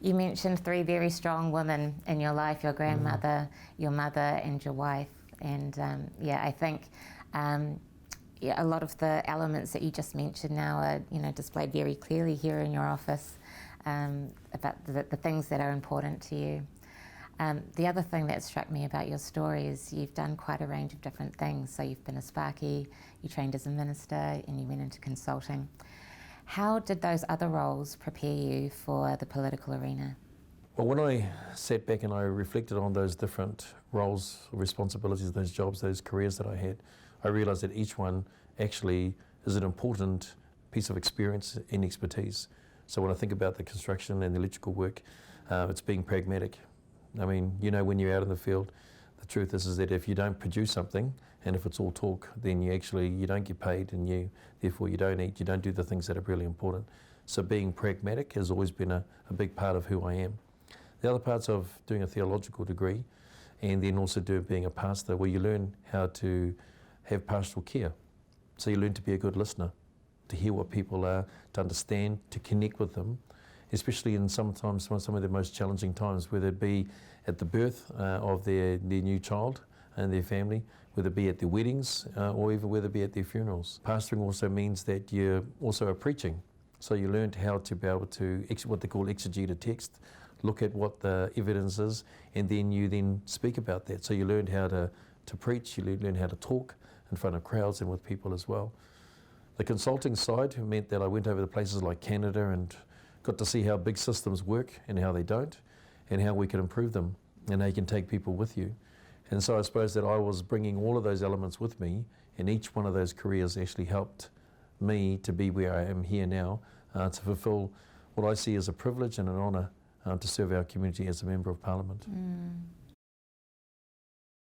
You mentioned three very strong women in your life, your grandmother, your mother and your wife. And I think a lot of the elements that you just mentioned now are displayed very clearly here in your office about the things that are important to you. The other thing that struck me about your story is you've done quite a range of different things. So you've been a Sparky, you trained as a minister, and you went into consulting. How did those other roles prepare you for the political arena? Well, when I sat back and I reflected on those different roles, responsibilities, those jobs, those careers that I had, I realised that each one actually is an important piece of experience and expertise. So when I think about the construction and the electrical work, it's being pragmatic. I mean, when you're out in the field, the truth is that if you don't produce something, and if it's all talk, then you don't get paid, and therefore you don't eat, you don't do the things that are really important. So being pragmatic has always been a big part of who I am. The other parts of doing a theological degree, and then also being a pastor, where you learn how to have pastoral care. So you learn to be a good listener, to hear what people are, to understand, to connect with them, especially in some of the most challenging times, whether it be at the birth of their new child and their family, whether it be at their weddings, or even whether it be at their funerals. Pastoring also means that you also are preaching. So you learned how to be able to, what they call exegete a text, look at what the evidence is, and then you speak about that. So you learned how to preach, you learned how to talk in front of crowds and with people as well. The consulting side meant that I went over to places like Canada and got to see how big systems work and how they don't, and how we can improve them, and how you can take people with you. And so I suppose that I was bringing all of those elements with me, and each one of those careers actually helped me to be where I am here now, to fulfil what I see as a privilege and an honour to serve our community as a Member of Parliament.